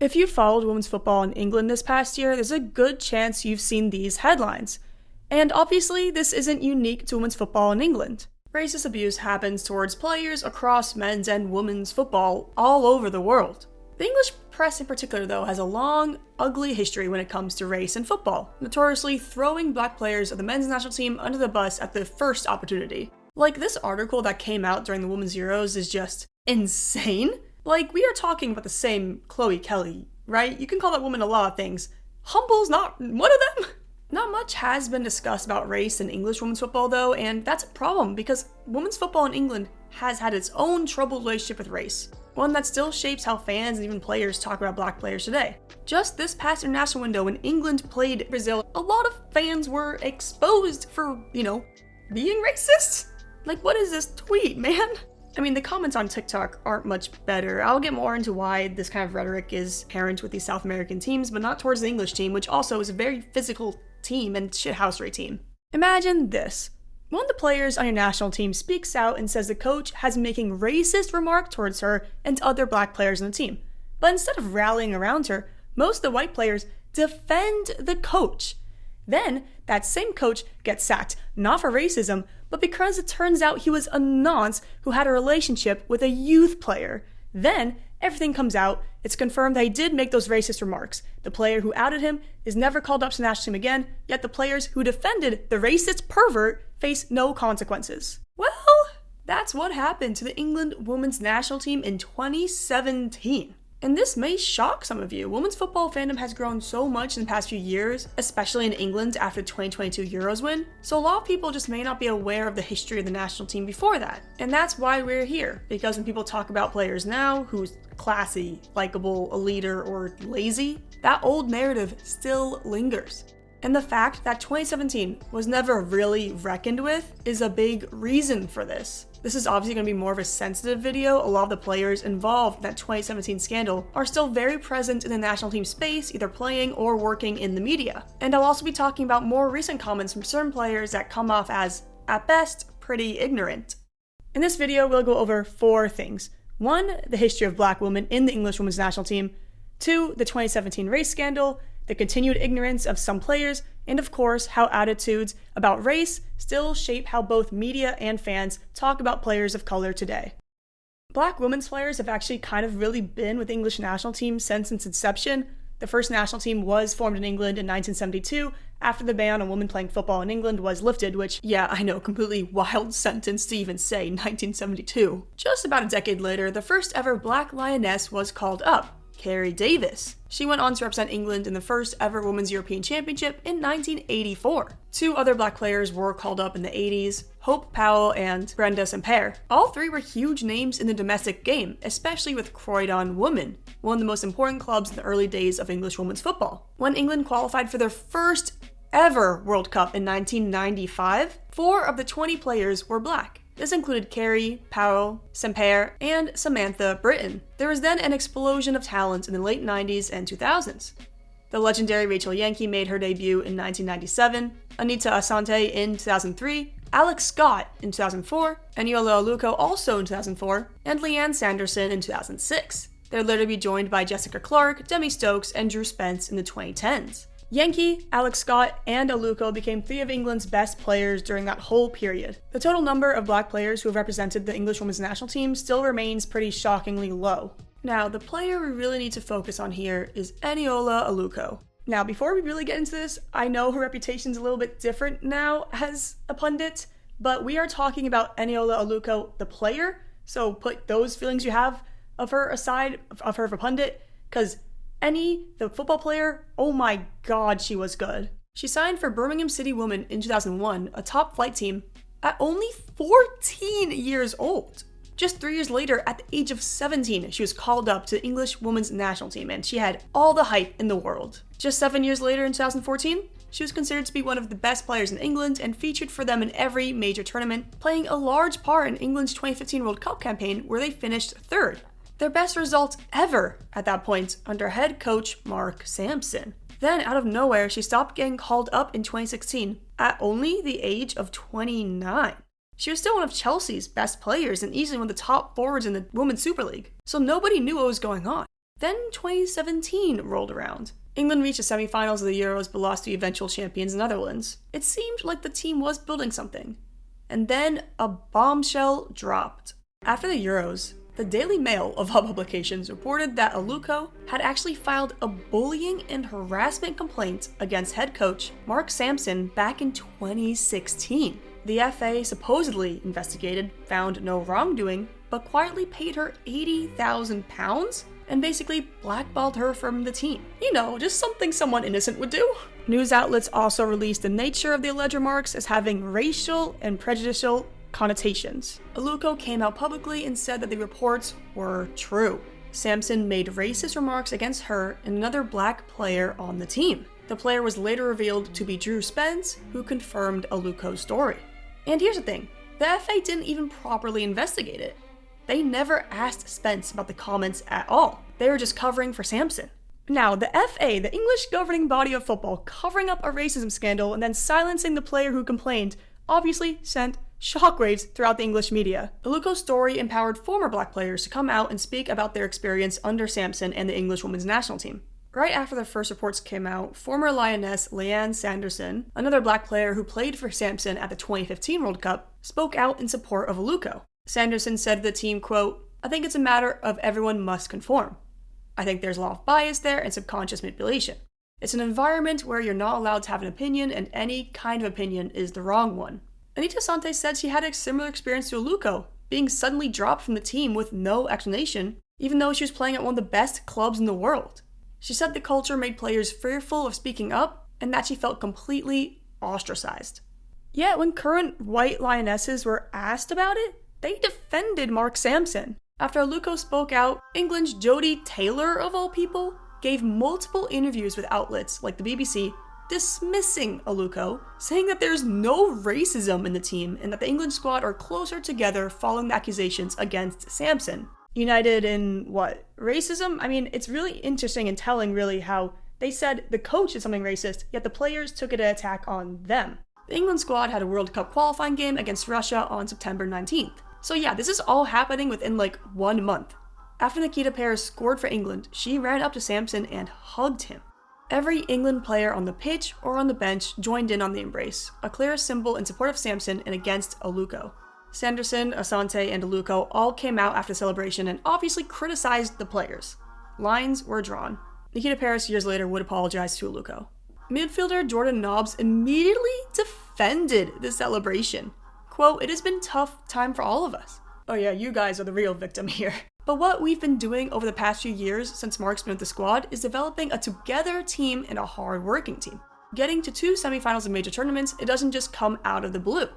If you followed women's football in England this past year, there's a good chance you've seen these headlines. And obviously, this isn't unique to women's football in England. Racist abuse happens towards players across men's and women's football all over the world. The English press in particular, though, has a long, ugly history when it comes to race in football, notoriously throwing black players of the men's national team under the bus at the first opportunity. Like, this article that came out during the Women's Euros is just insane. Like, we are talking about the same Chloe Kelly, right? You can call that woman a lot of things. Humble's not one of them. Not much has been discussed about race in English women's football, though, and that's a problem because women's football in England has had its own troubled relationship with race, one that still shapes how fans and even players talk about black players today. Just this past international window when England played Brazil, a lot of fans were exposed for, being racist. Like, what is this tweet, man? I mean, the comments on TikTok aren't much better. I'll get more into why this kind of rhetoric is apparent with these South American teams, but not towards the English team, which also is a very physical team and shithousery team. Imagine this. One of the players on your national team speaks out and says the coach has been making racist remarks towards her and other black players on the team. But instead of rallying around her, most of the white players defend the coach. Then, that same coach gets sacked, not for racism, but because it turns out he was a nonce who had a relationship with a youth player. Then, everything comes out, it's confirmed that he did make those racist remarks. The player who outed him is never called up to the national team again, yet the players who defended the racist pervert face no consequences. Well, that's what happened to the England women's national team in 2017. And this may shock some of you. Women's football fandom has grown so much in the past few years, especially in England after the 2022 Euros win, so a lot of people just may not be aware of the history of the national team before that. And that's why we're here, because when people talk about players now who's classy, likable, a leader, or lazy, that old narrative still lingers. And the fact that 2017 was never really reckoned with is a big reason for this. This is obviously going to be more of a sensitive video. A lot of the players involved in that 2017 scandal are still very present in the national team space, either playing or working in the media. And I'll also be talking about more recent comments from certain players that come off as, at best, pretty ignorant. In this video, we'll go over 4 things. 1, the history of black women in the English women's national team. 2, the 2017 race scandal, the continued ignorance of some players, and of course, how attitudes about race still shape how both media and fans talk about players of color today. Black women's players have actually kind of really been with the English national team since its inception. The first national team was formed in England in 1972 after the ban on women playing football in England was lifted, which, yeah, I know, completely wild sentence to even say, 1972. Just about a decade later, the first ever black lioness was called up. Carrie Davis. She went on to represent England in the first ever Women's European Championship in 1984. 2 other black players were called up in the 80s, Hope Powell and Brenda Semper. All 3 were huge names in the domestic game, especially with Croydon Women, one of the most important clubs in the early days of English women's football. When England qualified for their first ever World Cup in 1995, 4 of the 20 players were black. This included Carrie, Powell, Semper, and Samantha Britton. There was then an explosion of talent in the late 90s and 2000s. The legendary Rachel Yankee made her debut in 1997, Anita Asante in 2003, Alex Scott in 2004, Eniola Aluko also in 2004, and Leanne Sanderson in 2006. They would later be joined by Jessica Clark, Demi Stokes, and Drew Spence in the 2010s. Yankee, Alex Scott, and Aluko became 3 of England's best players during that whole period. The total number of black players who have represented the English women's national team still remains pretty shockingly low. Now, the player we really need to focus on here is Eniola Aluko. Now, before we really get into this, I know her reputation's a little bit different now as a pundit, but we are talking about Eniola Aluko, the player, so put those feelings you have of her aside, of her as a pundit, because the football player, oh my god, she was good. She signed for Birmingham City Women in 2001, a top flight team, at only 14 years old. Just 3 years later, at the age of 17, she was called up to the English women's national team, and she had all the hype in the world. Just 7 years later, in 2014, she was considered to be one of the best players in England and featured for them in every major tournament, playing a large part in England's 2015 World Cup campaign, where they finished 3rd. Their best result ever at that point under head coach Mark Sampson. Then, out of nowhere, she stopped getting called up in 2016 at only the age of 29. She was still one of Chelsea's best players and easily one of the top forwards in the Women's Super League, so nobody knew what was going on. Then 2017 rolled around. England reached the semi-finals of the Euros but lost to the eventual champions Netherlands. It seemed like the team was building something. And then a bombshell dropped. After the Euros, the Daily Mail of all publications reported that Aluko had actually filed a bullying and harassment complaint against head coach Mark Sampson back in 2016. The FA supposedly investigated, found no wrongdoing, but quietly paid her £80,000 and basically blackballed her from the team. You know, just something someone innocent would do. News outlets also released the nature of the alleged remarks as having racial and prejudicial connotations. Aluko came out publicly and said that the reports were true. Sampson made racist remarks against her and another black player on the team. The player was later revealed to be Drew Spence, who confirmed Aluko's story. And here's the thing, the FA didn't even properly investigate it. They never asked Spence about the comments at all. They were just covering for Sampson. Now, the FA, the English governing body of football, covering up a racism scandal and then silencing the player who complained, obviously sent shockwaves throughout the English media. Aluko's story empowered former black players to come out and speak about their experience under Sampson and the English women's national team. Right after the first reports came out, former Lioness Leanne Sanderson, another black player who played for Sampson at the 2015 World Cup, spoke out in support of Aluko. Sanderson said to the team, quote, "I think it's a matter of everyone must conform. I think there's a lot of bias there and subconscious manipulation. It's an environment where you're not allowed to have an opinion and any kind of opinion is the wrong one." Anita Sante said she had a similar experience to Aluko, being suddenly dropped from the team with no explanation, even though she was playing at one of the best clubs in the world. She said the culture made players fearful of speaking up and that she felt completely ostracized. Yet when current white Lionesses were asked about it, they defended Mark Sampson. After Aluko spoke out, England's Jodie Taylor, of all people, gave multiple interviews with outlets like the BBC, dismissing Aluko, saying that there's no racism in the team and that the England squad are closer together following the accusations against Sampson. United in what? Racism? I mean, it's really interesting and telling, really, how they said the coach did something racist, yet the players took it an attack on them. The England squad had a World Cup qualifying game against Russia on September 19th. So yeah, this is all happening within like 1 month. After Nikita Paris scored for England, she ran up to Sampson and hugged him. Every England player on the pitch or on the bench joined in on the embrace, a clear symbol in support of Sampson and against Aluko. Sanderson, Asante, and Aluko all came out after the celebration and obviously criticized the players. Lines were drawn. Nikita Paris years later would apologize to Aluko. Midfielder Jordan Nobbs immediately defended the celebration. Quote, "It has been a tough time for all of us." Oh yeah, you guys are the real victim here. But what we've been doing over the past few years since Mark's been with the squad is developing a together team and a hard-working team. Getting to 2 semifinals of major tournaments, it doesn't just come out of the blue.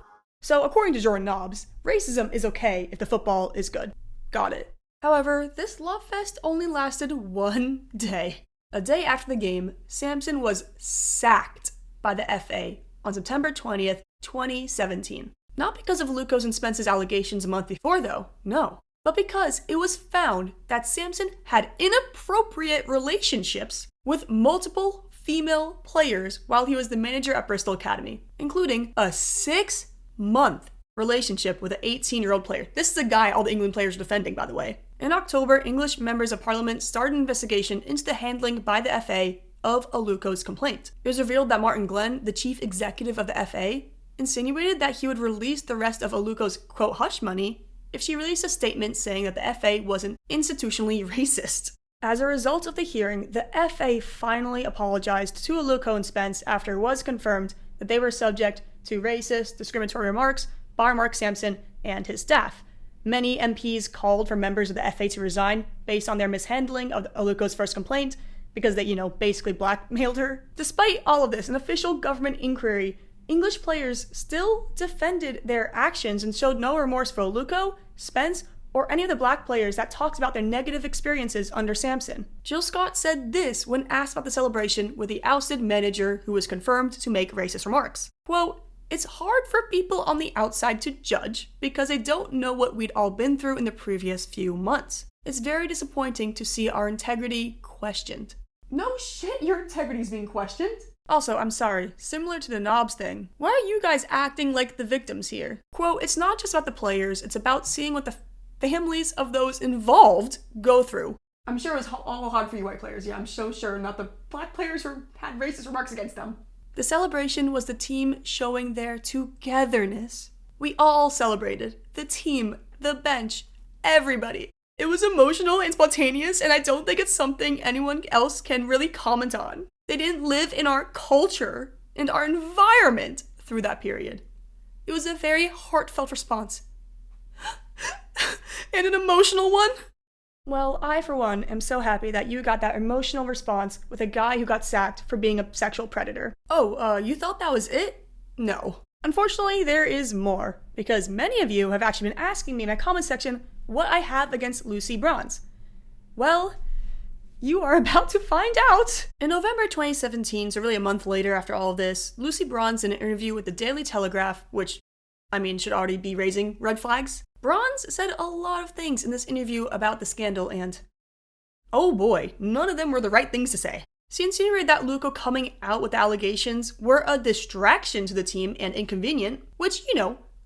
So according to Jordan Nobbs, racism is okay if the football is good. Got it. However, this love fest only lasted 1 day. A day after the game, Sampson was sacked by the FA on September 20th, 2017. Not because of Aluko's and Spence's allegations a month before though, no. But because it was found that Sampson had inappropriate relationships with multiple female players while he was the manager at Bristol Academy, including a 6-month relationship with an 18-year-old player. This is the guy all the England players are defending, by the way. In October, English members of parliament started an investigation into the handling by the FA of Aluko's complaint. It was revealed that Martin Glenn, the chief executive of the FA, insinuated that he would release the rest of Aluko's, quote, hush money if she released a statement saying that the FA wasn't institutionally racist. As a result of the hearing, the FA finally apologized to Aluko and Spence after it was confirmed that they were subject to racist, discriminatory remarks by Mark Sampson and his staff. Many MPs called for members of the FA to resign based on their mishandling of Aluko's first complaint because they, basically blackmailed her. Despite all of this, an official government inquiry, English players still defended their actions and showed no remorse for Aluko, Spence, or any of the black players that talked about their negative experiences under Sampson. Jill Scott said this when asked about the celebration with the ousted manager who was confirmed to make racist remarks. Quote, "It's hard for people on the outside to judge because they don't know what we'd all been through in the previous few months. It's very disappointing to see our integrity questioned." No shit, your integrity's being questioned. Also, I'm sorry, similar to the Nobbs thing, why are you guys acting like the victims here? Quote, "It's not just about the players, it's about seeing what the families of those involved go through. I'm sure it was all hard for you white players. Yeah, I'm so sure not the black players who had racist remarks against them. The celebration was the team showing their togetherness. We all celebrated. The team, the bench, everybody. It was emotional and spontaneous, and I don't think it's something anyone else can really comment on. They didn't live in our culture and our environment through that period. It was a very heartfelt response. And an emotional one. Well, I, for one, am so happy that you got that emotional response with a guy who got sacked for being a sexual predator. Oh, you thought that was it? No. Unfortunately, there is more, because many of you have actually been asking me in my comment section what I have against Lucy Bronze. Well, you are about to find out! In November 2017, so really a month later after all of this, Lucy Bronze, in an interview with the Daily Telegraph, which, should already be raising red flags, Bronze said a lot of things in this interview about the scandal, and oh boy, none of them were the right things to say. She insinuated that Aluko coming out with the allegations were a distraction to the team and inconvenient, which,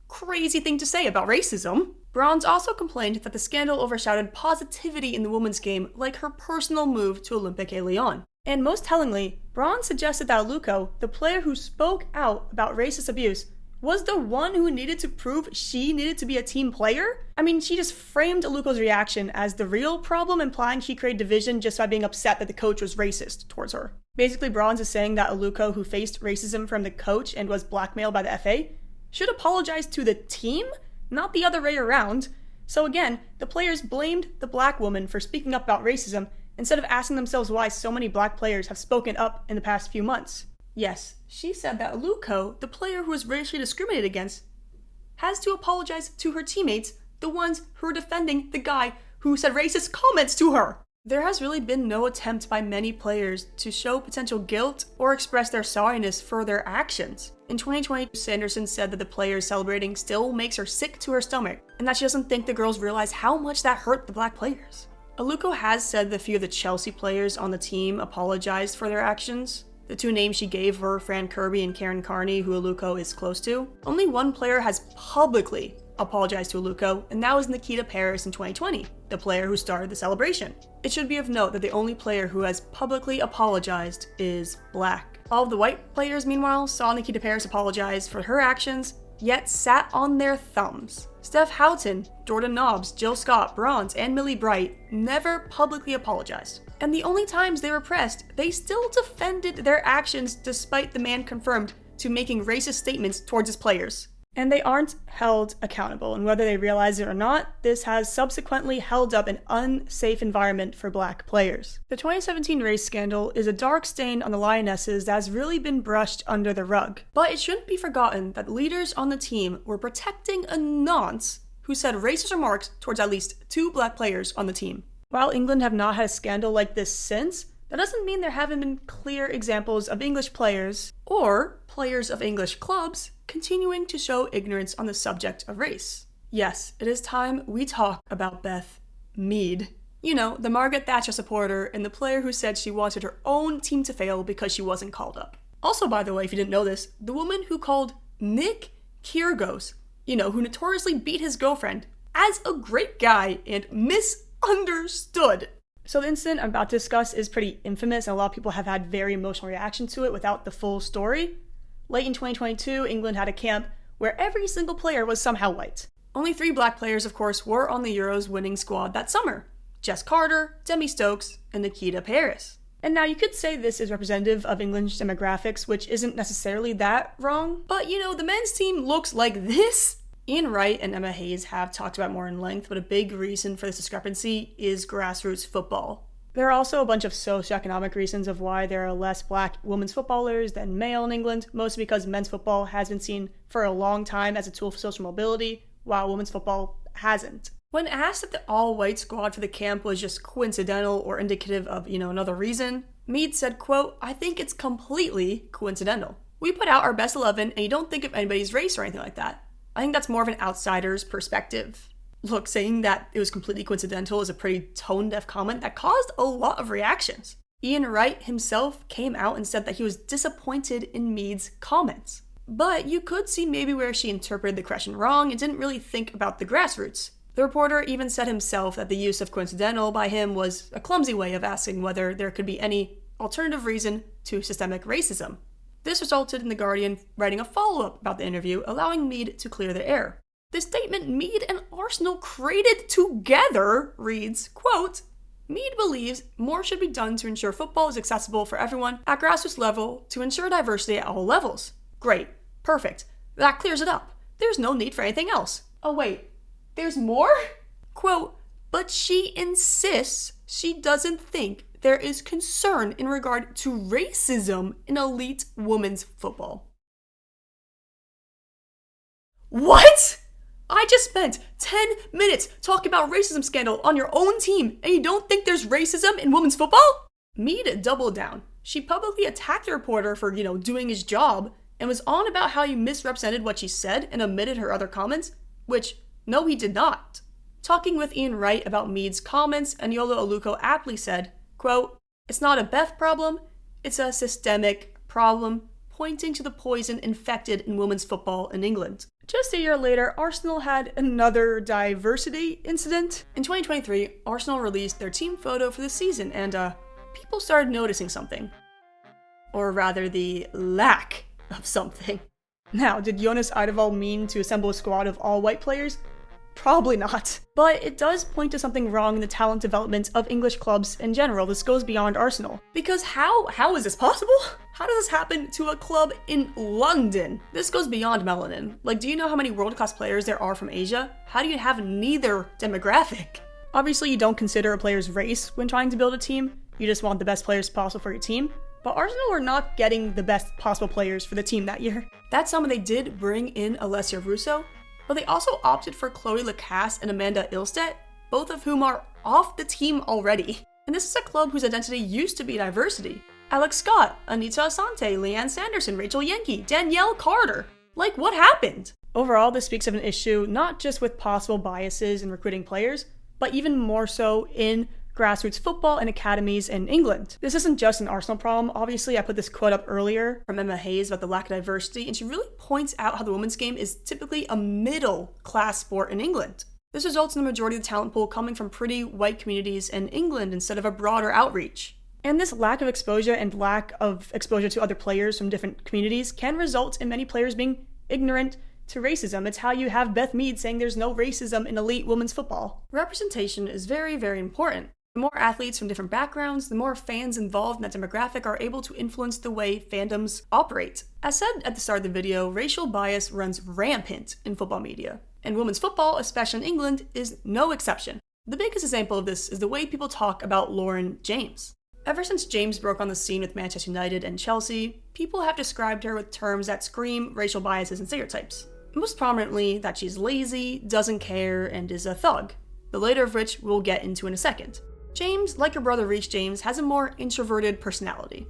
crazy thing to say about racism. Bronze also complained that the scandal overshadowed positivity in the women's game, like her personal move to Olympique Lyon. And most tellingly, Bronze suggested that Aluko, the player who spoke out about racist abuse, was the one who needed to prove she needed to be a team player? She just framed Aluko's reaction as the real problem, implying she created division just by being upset that the coach was racist towards her. Basically, Bronze is saying that Aluko, who faced racism from the coach and was blackmailed by the FA, should apologize to the team, not the other way around. So again, the players blamed the black woman for speaking up about racism instead of asking themselves why so many black players have spoken up in the past few months. Yes, she said that Aluko, the player who was racially discriminated against, has to apologize to her teammates, the ones who are defending the guy who said racist comments to her. There has really been no attempt by many players to show potential guilt or express their sorriness for their actions. In 2020, Sanderson said that the players celebrating still makes her sick to her stomach, and that she doesn't think the girls realize how much that hurt the black players. Aluko has said that a few of the Chelsea players on the team apologized for their actions. The two names she gave were Fran Kirby and Karen Carney, who Aluko is close to. Only one player has publicly apologized to Aluko, and that was Nikita Paris in 2020, the player who started the celebration. It should be of note that the only player who has publicly apologized is black. All of the white players, meanwhile, saw Nikita Paris apologize for her actions, yet sat on their thumbs. Steph Houghton, Jordan Nobbs, Jill Scott, Bronze, and Millie Bright never publicly apologized. And the only times they were pressed, they still defended their actions despite the man confirmed to making racist statements towards his players. And they aren't held accountable, and whether they realize it or not, this has subsequently held up an unsafe environment for black players. The 2017 race scandal is a dark stain on the Lionesses that has really been brushed under the rug. But it shouldn't be forgotten that leaders on the team were protecting a nonce who said racist remarks towards at least 2 black players on the team. While England have not had a scandal like this since, that doesn't mean there haven't been clear examples of English players, or players of English clubs, continuing to show ignorance on the subject of race. Yes, it is time we talk about Beth Mead. The Margaret Thatcher supporter and the player who said she wanted her own team to fail because she wasn't called up. Also, by the way, if you didn't know this, the woman who called Nick Kyrgios, who notoriously beat his girlfriend, as a great guy and misunderstood. So the incident I'm about to discuss is pretty infamous, and a lot of people have had very emotional reactions to it without the full story. Late in 2022, England had a camp where every single player was somehow white. Only 3 black players, of course, were on the Euros winning squad that summer. Jess Carter, Demi Stokes, and Nikita Paris. And now you could say this is representative of England's demographics, which isn't necessarily that wrong. But the men's team looks like this. Ian Wright and Emma Hayes have talked about more in length, but a big reason for this discrepancy is grassroots football. There are also a bunch of socioeconomic reasons of why there are less black women's footballers than male in England, mostly because men's football has been seen for a long time as a tool for social mobility, while women's football hasn't. When asked if the all-white squad for the camp was just coincidental or indicative of, another reason, Mead said, quote, "I think it's completely coincidental. We put out our best 11 and you don't think of anybody's race or anything like that. I think that's more of an outsider's perspective." Look, saying that it was completely coincidental is a pretty tone-deaf comment that caused a lot of reactions. Ian Wright himself came out and said that he was disappointed in Mead's comments. But you could see maybe where she interpreted the question wrong and didn't really think about the grassroots. The reporter even said himself that the use of coincidental by him was a clumsy way of asking whether there could be any alternative reason to systemic racism. This resulted in The Guardian writing a follow-up about the interview, allowing Mead to clear the air. The statement Mead and Arsenal created together reads, quote, Mead believes more should be done to ensure football is accessible for everyone at grassroots level to ensure diversity at all levels. Great. Perfect. That clears it up. There's no need for anything else. Oh wait, there's more? Quote, but she insists she doesn't think there is concern in regard to racism in elite women's football. What? I just spent 10 minutes talking about racism scandal on your own team, and you don't think there's racism in women's football? Mead doubled down. She publicly attacked the reporter for, doing his job, and was on about how he misrepresented what she said and omitted her other comments, which, no, he did not. Talking with Ian Wright about Mead's comments, Eniola Aluko aptly said, quote, it's not a Beth problem, it's a systemic problem, pointing to the poison infected in women's football in England. Just a year later, Arsenal had another diversity incident. In 2023, Arsenal released their team photo for the season, and people started noticing something. Or rather, the lack of something. Now, did Jonas Eidevall mean to assemble a squad of all white players? Probably not. But it does point to something wrong in the talent development of English clubs in general. This goes beyond Arsenal. Because how is this possible? How does this happen to a club in London? This goes beyond melanin. Like, do you know how many world-class players there are from Asia? How do you have neither demographic? Obviously, you don't consider a player's race when trying to build a team. You just want the best players possible for your team. But Arsenal were not getting the best possible players for the team that year. That summer, they did bring in Alessia Russo, but they also opted for Chloe Lacasse and Amanda Ilstedt, both of whom are off the team already. And this is a club whose identity used to be diversity. Alex Scott, Anita Asante, Leanne Sanderson, Rachel Yankee, Danielle Carter. Like, what happened? Overall, this speaks of an issue not just with possible biases in recruiting players, but even more so in grassroots football and academies in England. This isn't just an Arsenal problem. Obviously, I put this quote up earlier from Emma Hayes about the lack of diversity, and she really points out how the women's game is typically a middle-class sport in England. This results in the majority of the talent pool coming from pretty white communities in England instead of a broader outreach. And this lack of exposure and lack of exposure to other players from different communities can result in many players being ignorant to racism. It's how you have Beth Mead saying there's no racism in elite women's football. Representation is very, very important. The more athletes from different backgrounds, the more fans involved in that demographic are able to influence the way fandoms operate. As said at the start of the video, racial bias runs rampant in football media, and women's football, especially in England, is no exception. The biggest example of this is the way people talk about Lauren James. Ever since James broke on the scene with Manchester United and Chelsea, people have described her with terms that scream racial biases and stereotypes. Most prominently, that she's lazy, doesn't care, and is a thug, the later of which we'll get into in a second. James, like her brother Reece James, has a more introverted personality.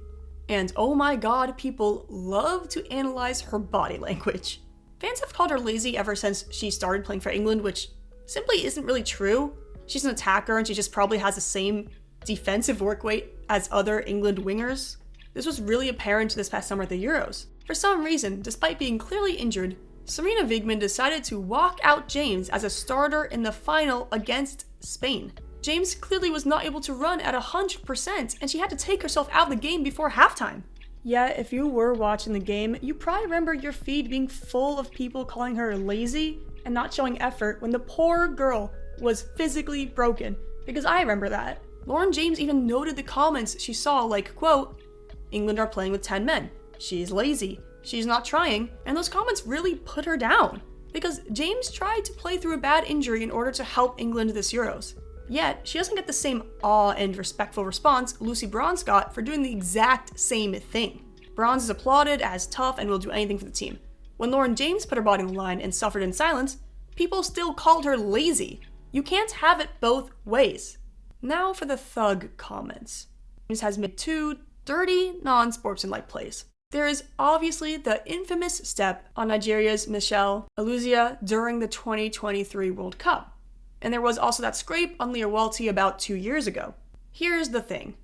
And oh my god, people love to analyze her body language. Fans have called her lazy ever since she started playing for England, which simply isn't really true. She's an attacker and she just probably has the same defensive work rate as other England wingers. This was really apparent this past summer at the Euros. For some reason, despite being clearly injured, Serena Wigman decided to walk out James as a starter in the final against Spain. James clearly was not able to run at 100%, and she had to take herself out of the game before halftime. Yeah, if you were watching the game, you probably remember your feed being full of people calling her lazy and not showing effort when the poor girl was physically broken, because I remember that. Lauren James even noted the comments she saw like, quote, England are playing with 10 men. She's lazy. She's not trying. And those comments really put her down, because James tried to play through a bad injury in order to help England this Euros. Yet, she doesn't get the same awe and respectful response Lucy Bronze got for doing the exact same thing. Bronze is applauded as tough and will do anything for the team. When Lauren James put her body on the line and suffered in silence, people still called her lazy. You can't have it both ways. Now for the thug comments. James has made 2 dirty, non-sportsmanlike plays. There is obviously the infamous step on Nigeria's Michelle Aluzia during the 2023 World Cup. And there was also that scrape on Leah Walty about 2 years ago. Here's the thing.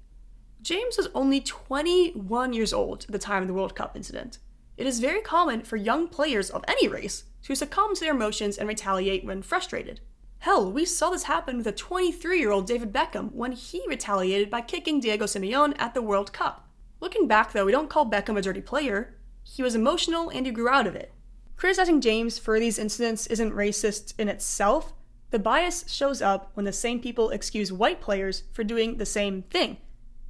James was only 21 years old at the time of the World Cup incident. It is very common for young players of any race to succumb to their emotions and retaliate when frustrated. Hell, we saw this happen with a 23-year-old David Beckham when he retaliated by kicking Diego Simeone at the World Cup. Looking back though, we don't call Beckham a dirty player. He was emotional and he grew out of it. Criticizing James for these incidents isn't racist in itself. The bias shows up when the same people excuse white players for doing the same thing.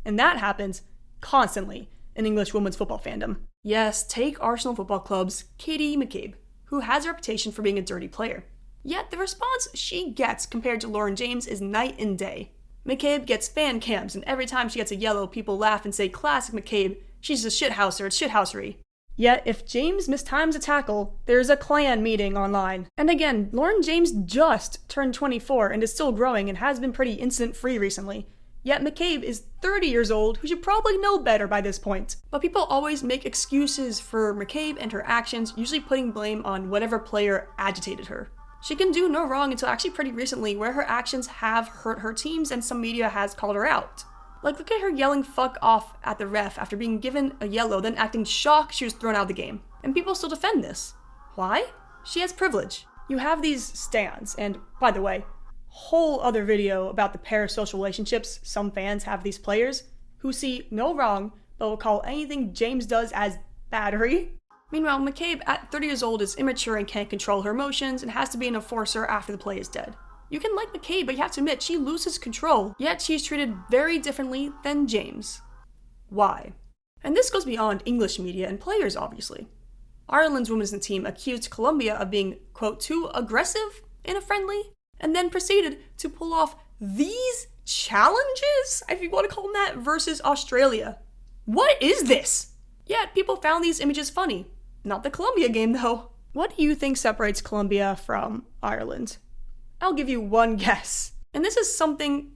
And that happens constantly in English women's football fandom. Yes, take Arsenal Football Club's Katie McCabe, who has a reputation for being a dirty player. Yet the response she gets compared to Lauren James is night and day. McCabe gets fan cams, and every time she gets a yellow, people laugh and say, "Classic McCabe, she's a shithouser, it's shithousery." Yet, if James mistimes a tackle, there's a clan meeting online. And again, Lauren James just turned 24 and is still growing and has been pretty incident-free recently. Yet McCabe is 30 years old, who should probably know better by this point. But people always make excuses for McCabe and her actions, usually putting blame on whatever player agitated her. She can do no wrong until actually pretty recently, where her actions have hurt her teams and some media has called her out. Like, look at her yelling "fuck off" at the ref after being given a yellow, then acting shocked she was thrown out of the game. And people still defend this. Why? She has privilege. You have these stands, and by the way, whole other video about the parasocial relationships some fans have these players who see no wrong but will call anything James does as battery. Meanwhile, McCabe at 30 years old is immature and can't control her emotions and has to be an enforcer after the play is dead. You can like McCabe, but you have to admit she loses control, yet she's treated very differently than James. Why? And this goes beyond English media and players, obviously. Ireland's women's team accused Colombia of being, quote, too aggressive in a friendly, and then proceeded to pull off these challenges, if you want to call them that, versus Australia. What is this? Yet people found these images funny. Not the Colombia game, though. What do you think separates Colombia from Ireland? I'll give you one guess. And this is something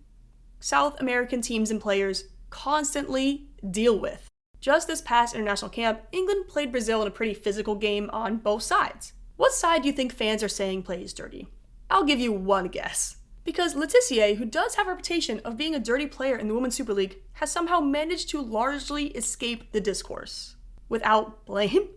South American teams and players constantly deal with. Just this past international camp, England played Brazil in a pretty physical game on both sides. What side do you think fans are saying plays dirty? I'll give you one guess. Because Laetitia, who does have a reputation of being a dirty player in the Women's Super League, has somehow managed to largely escape the discourse. Without blame?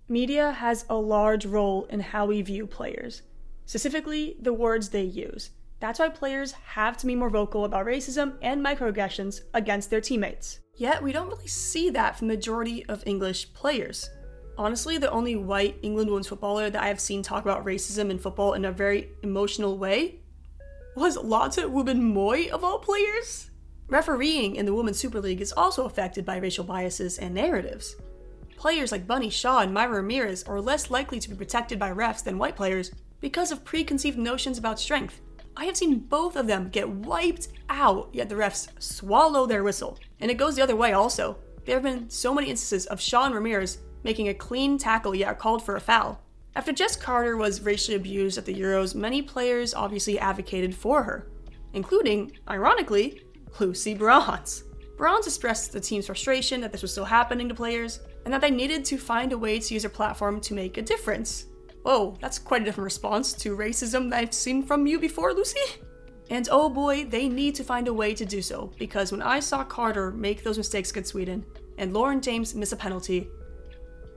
Media has a large role in how we view players. Specifically, the words they use. That's why players have to be more vocal about racism and microaggressions against their teammates. Yet, we don't really see that from the majority of English players. Honestly, the only white England women's footballer that I have seen talk about racism in football in a very emotional way was Lotte Wubben-Moy, of all players. Refereeing in the Women's Super League is also affected by racial biases and narratives. Players like Bunny Shaw and Myra Ramirez are less likely to be protected by refs than white players because of preconceived notions about strength. I have seen both of them get wiped out, yet the refs swallow their whistle. And it goes the other way also. There have been so many instances of Shaw and Ramirez making a clean tackle yet are called for a foul. After Jess Carter was racially abused at the Euros, many players obviously advocated for her, including, ironically, Lucy Bronze. Bronze expressed the team's frustration that this was still happening to players, and that they needed to find a way to use their platform to make a difference. Whoa, that's quite a different response to racism that I've seen from you before, Lucy. And oh boy, they need to find a way to do so, because when I saw Carter make those mistakes against Sweden, and Lauren James miss a penalty,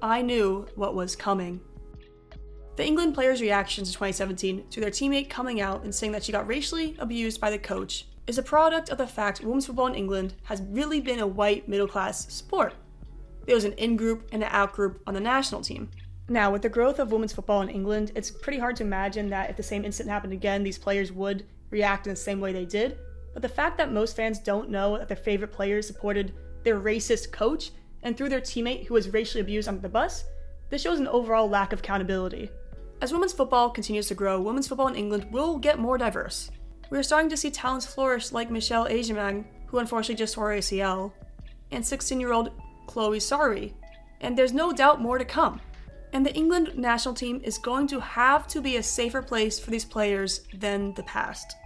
I knew what was coming. The England players' reactions in 2017 to their teammate coming out and saying that she got racially abused by the coach is a product of the fact women's football in England has really been a white middle-class sport. There was an in-group and an out-group on the national team. Now, with the growth of women's football in England, it's pretty hard to imagine that if the same incident happened again, these players would react in the same way they did. But the fact that most fans don't know that their favorite players supported their racist coach and threw their teammate who was racially abused onto the bus, this shows an overall lack of accountability. As women's football continues to grow, women's football in England will get more diverse. We are starting to see talents flourish like Michelle Ajimang, who unfortunately just tore her ACL, and 16-year-old Chloe Sarri, and there's no doubt more to come. And the England national team is going to have to be a safer place for these players than the past.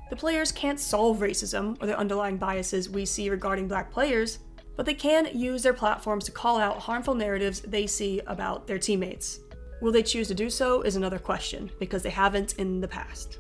The players can't solve racism or the underlying biases we see regarding black players, but they can use their platforms to call out harmful narratives they see about their teammates. Will they choose to do so is another question, because they haven't in the past.